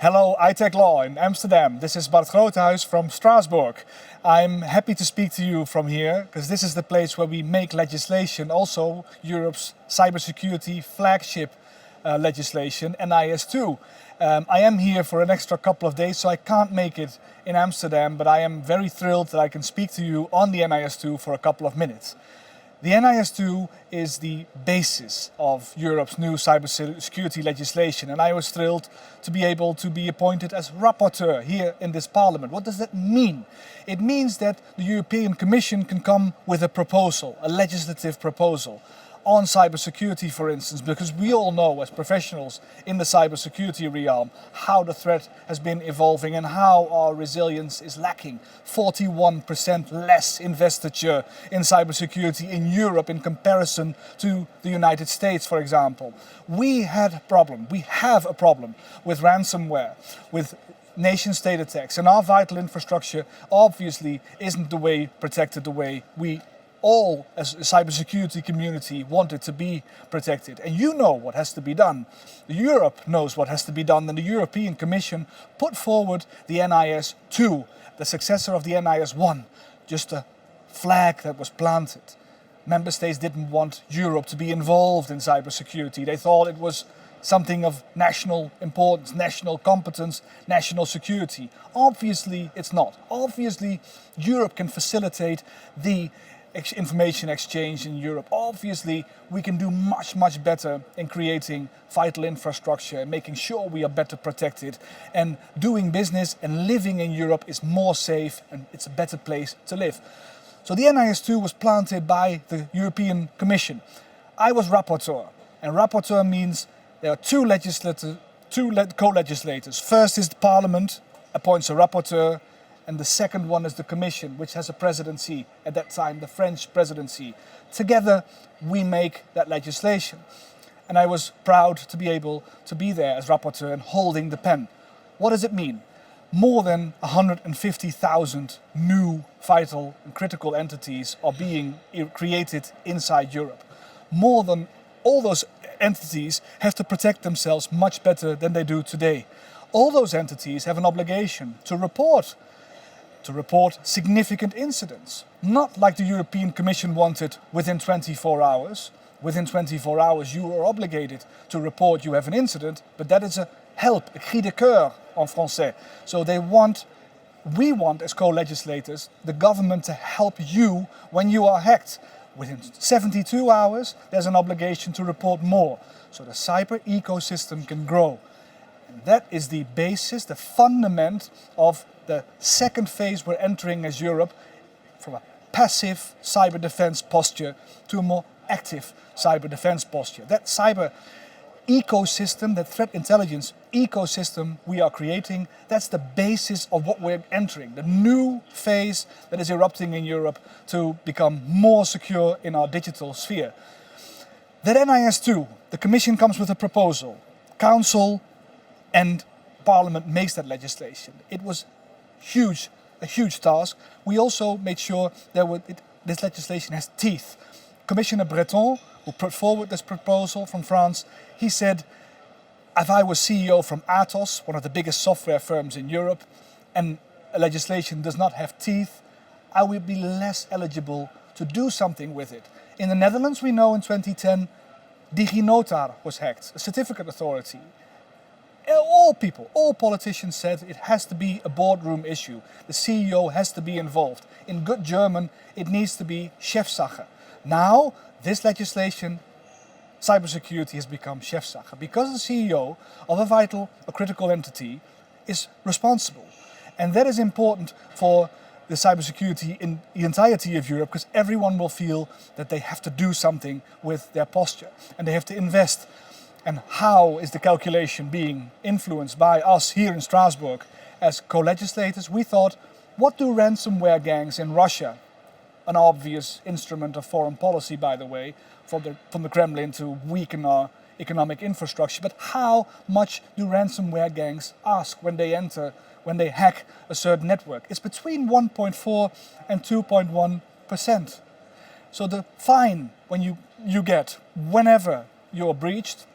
Hello, ITechLaw in Amsterdam. This is Bart Groothuis from Strasbourg. I'm happy to speak to you from here because this is the place where we make legislation, also Europe's cybersecurity flagship legislation, NIS II. I am here for an extra couple of days, so I can't make it in Amsterdam, but I am very thrilled that I can speak to you on the NIS II for a couple of minutes. The NIS II is the basis of Europe's new cybersecurity legislation, and I was thrilled to be able to be appointed as Rapporteur here in this Parliament. What does that mean? It means that the European Commission can come with a proposal, a legislative proposal, on cybersecurity, for instance, because we all know as professionals in the cybersecurity realm how the threat has been evolving and how our resilience is lacking. 41% less investiture in cybersecurity in Europe in comparison to the United States, for example. We have a problem with ransomware, with nation-state attacks, and our vital infrastructure obviously isn't the way protected the way we all as a cybersecurity community want it to be protected. And you know what has to be done. Europe knows what has to be done, and the European Commission put forward the NIS II, the successor of the NIS I, just a flag that was planted. Member states didn't want Europe to be involved in cybersecurity. They thought it was something of national importance, national competence, national security. Obviously it's not. Obviously Europe can facilitate the information exchange in Europe. Obviously, we can do much better in creating vital infrastructure and making sure we are better protected. And doing business and living in Europe is more safe and it's a better place to live. So the NIS II was planted by the European Commission. I was Rapporteur, and Rapporteur means there are two co-legislators. First is the Parliament, appoints a Rapporteur, and the second one is the Commission, which has a presidency, at that time the French presidency. Together we make that legislation. And I was proud to be able to be there as Rapporteur and holding the pen. What does it mean? More than 150,000 new vital and critical entities are being created inside Europe. More than all those entities have to protect themselves much better than they do today. All those entities have an obligation to report significant incidents. Not like the European Commission wanted within 24 hours. Within 24 hours you are obligated to report you have an incident, but that is a help, a cri de coeur en français. So we want as co-legislators, the government to help you when you are hacked. Within 72 hours there's an obligation to report more, so the cyber ecosystem can grow. And that is the basis, the fundament of the second phase we're entering as Europe, from a passive cyber defense posture to a more active cyber defense posture. That cyber ecosystem, that threat intelligence ecosystem we are creating, that's the basis of what we're entering, the new phase that is erupting in Europe to become more secure in our digital sphere. That NIS II, the Commission comes with a proposal, Council and Parliament makes that legislation. It was a huge task. We also made sure that this legislation has teeth. Commissioner Breton, who put forward this proposal from France, he said, if I was CEO from Atos, one of the biggest software firms in Europe, and a legislation does not have teeth, I would be less eligible to do something with it. In the Netherlands, we know in 2010, DigiNotar was hacked, a certificate authority. All politicians said it has to be a boardroom issue. The CEO has to be involved. In good German, it needs to be Chefsache. Now, this legislation, cybersecurity has become Chefsache because the CEO of a vital or critical entity is responsible. And that is important for the cybersecurity in the entirety of Europe, because everyone will feel that they have to do something with their posture and they have to invest. And how is the calculation being influenced by us here in Strasbourg as co-legislators? We thought, what do ransomware gangs in Russia, an obvious instrument of foreign policy, by the way, from the Kremlin to weaken our economic infrastructure, but how much do ransomware gangs ask when they hack a certain network? It's between 1.4 and 2.1%. So the fine when you get whenever you're breached,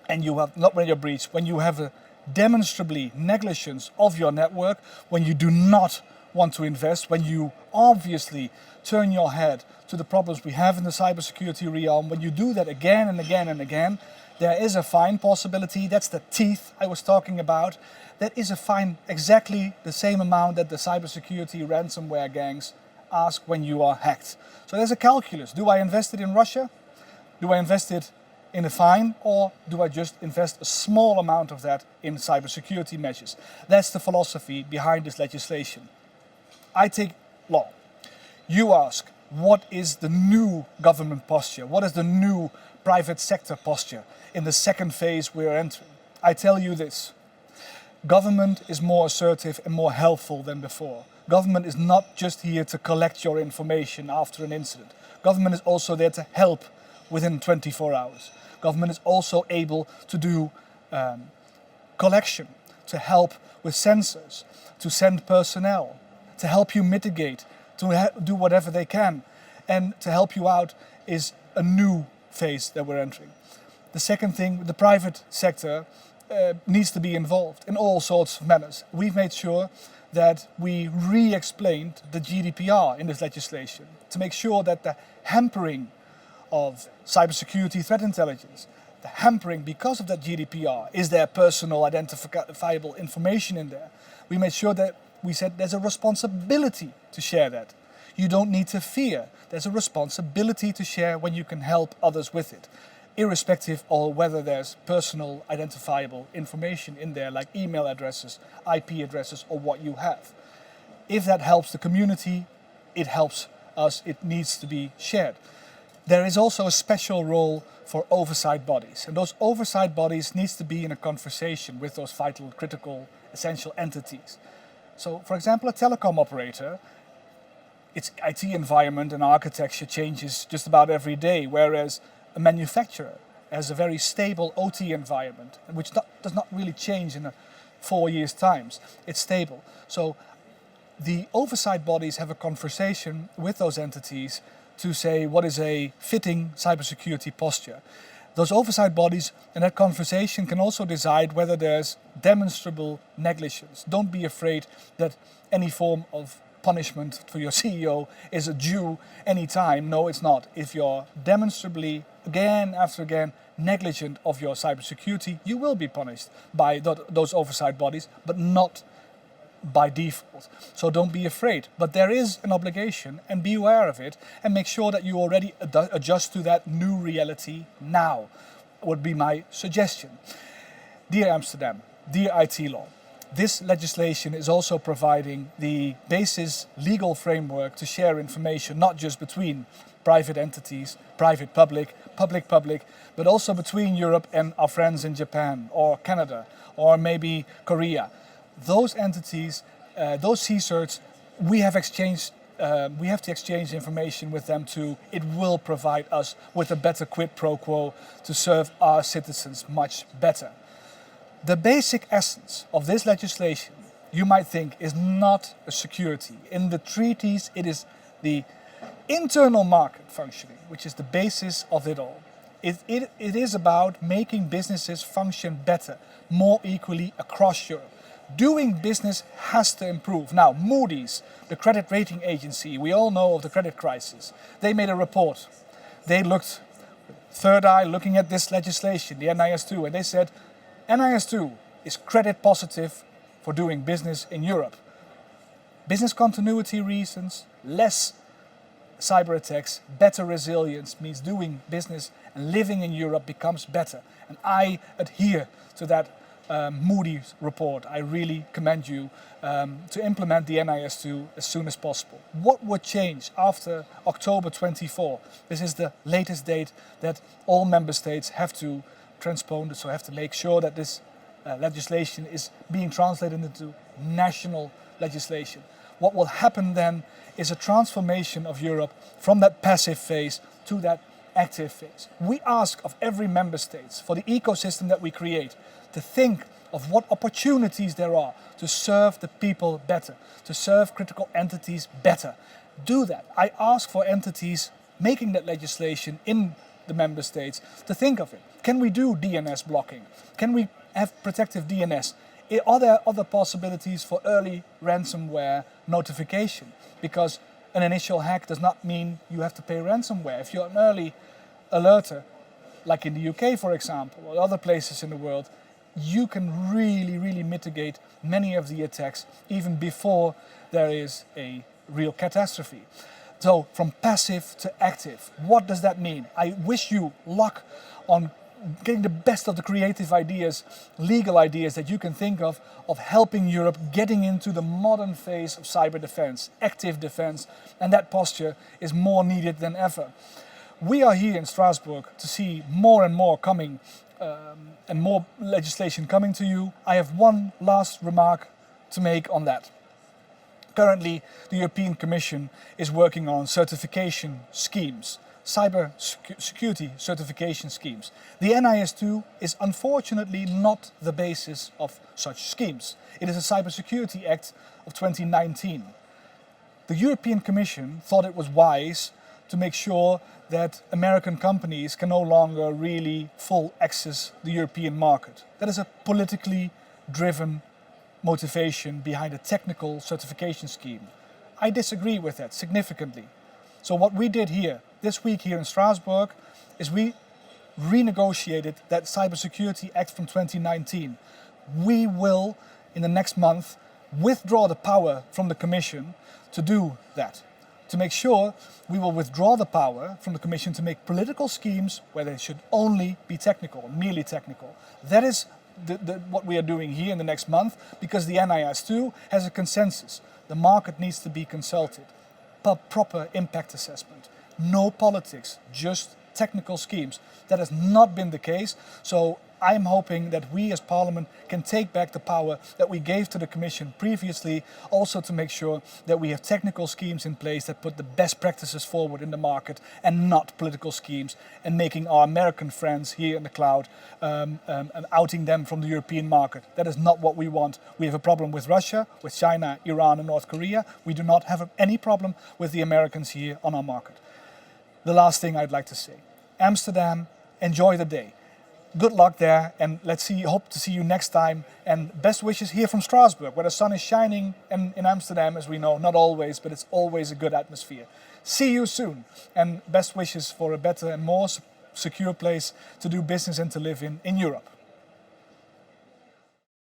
and you have, not when you're breached, when you have a demonstrably negligence of your network, when you do not want to invest, when you obviously turn your head to the problems we have in the cybersecurity realm, when you do that again and again and again, there is a fine possibility. That's the teeth I was talking about. That is a fine exactly the same amount that the cybersecurity ransomware gangs ask when you are hacked. So there's a calculus. Do I invest it in Russia? Do I invest it in a fine, or do I just invest a small amount of that in cybersecurity measures? That's the philosophy behind this legislation. ITechLaw. You ask, what is the new government posture? What is the new private sector posture in the second phase we're entering? I tell you this. Government is more assertive and more helpful than before. Government is not just here to collect your information after an incident. Government is also there to help within 24 hours. Government is also able to do collection, to help with sensors, to send personnel, to help you mitigate, to do whatever they can. And to help you out is a new phase that we're entering. The second thing, the private sector needs to be involved in all sorts of manners. We've made sure that we re-explained the GDPR in this legislation to make sure that the hampering of cybersecurity threat intelligence, the hampering because of that GDPR, is there personal identifiable information in there. We made sure that we said there's a responsibility to share that. You don't need to fear. There's a responsibility to share when you can help others with it, irrespective of whether there's personal identifiable information in there, like email addresses, IP addresses, or what you have. If that helps the community, it helps us, it needs to be shared. There is also a special role for oversight bodies, and those oversight bodies needs to be in a conversation with those vital, critical, essential entities. So, for example, a telecom operator, its IT environment and architecture changes just about every day, whereas a manufacturer has a very stable OT environment, which does not really change in 4 years' time. It's stable. So the oversight bodies have a conversation with those entities to say what is a fitting cybersecurity posture. Those oversight bodies in that conversation can also decide whether there's demonstrable negligence. Don't be afraid that any form of punishment for your CEO is due any time. No, it's not. If you're demonstrably, again after again, negligent of your cybersecurity, you will be punished by those oversight bodies, but not by default. So don't be afraid. But there is an obligation, and be aware of it, and make sure that you already adjust to that new reality now, would be my suggestion. Dear Amsterdam, dear ITLaw, this legislation is also providing the basis legal framework to share information, not just between private entities, private-public, public-public, but also between Europe and our friends in Japan or Canada or maybe Korea. Those entities, those CSIRTs, we have to exchange information with them too. It will provide us with a better quid pro quo to serve our citizens much better. The basic essence of this legislation, you might think, is not a security. In the treaties, it is the internal market functioning, which is the basis of it all. It is about making businesses function better, more equally across Europe. Doing business has to improve. Now, Moody's, the credit rating agency, we all know of the credit crisis. They made a report. They looked, third eye, looking at this legislation, the NIS II, and they said, NIS II is credit positive for doing business in Europe. Business continuity reasons, less cyber attacks, better resilience means doing business and living in Europe becomes better. And I adhere to that Moody's report. I really commend you to implement the NIS II as soon as possible. What would change after October 24? This is the latest date that all member states have to transpose, so have to make sure that this legislation is being translated into national legislation. What will happen then is a transformation of Europe from that passive phase to that active phase. We ask of every member state for the ecosystem that we create to think of what opportunities there are to serve the people better, to serve critical entities better. Do that. I ask for entities making that legislation in the member states to think of it. Can we do DNS blocking? Can we have protective DNS. Are there other possibilities for early ransomware notification? Because an initial hack does not mean you have to pay ransomware. If you're an early alerter, like in the UK, for example, or other places in the world, you can really mitigate many of the attacks even before there is a real catastrophe. So from passive to active, what does that mean? I wish you luck on getting the best of the creative ideas, legal ideas that you can think of helping Europe getting into the modern phase of cyber defense, active defense, and that posture is more needed than ever. We are here in Strasbourg to see more and more coming and more legislation coming to you. I have one last remark to make on that. Currently, the European Commission is working on certification schemes, cyber security certification schemes. The NIS II is unfortunately not the basis of such schemes. It is a Cybersecurity Act of 2019. The European Commission thought it was wise to make sure that American companies can no longer really full access the European market. That is a politically driven motivation behind a technical certification scheme. I disagree with that significantly. So what we did here, this week here in Strasbourg, is we renegotiated that Cybersecurity Act from 2019. We will, in the next month, withdraw the power from the Commission to do that. To make sure we will withdraw the power from the Commission to make political schemes where they should only be technical, merely technical. That is what we are doing here in the next month, because the NIS II has a consensus. The market needs to be consulted. Proper impact assessment. No politics, just technical schemes. That has not been the case. So I'm hoping that we as Parliament can take back the power that we gave to the Commission previously, also to make sure that we have technical schemes in place that put the best practices forward in the market and not political schemes, and making our American friends here in the cloud and outing them from the European market. That is not what we want. We have a problem with Russia, with China, Iran and North Korea. We do not have any problem with the Americans here on our market. The last thing I'd like to say. Amsterdam, enjoy the day. Good luck there, and hope to see you next time, and best wishes here from Strasbourg, where the sun is shining, and in Amsterdam, as we know, not always, but it's always a good atmosphere. See you soon, and best wishes for a better and more secure place to do business and to live in Europe.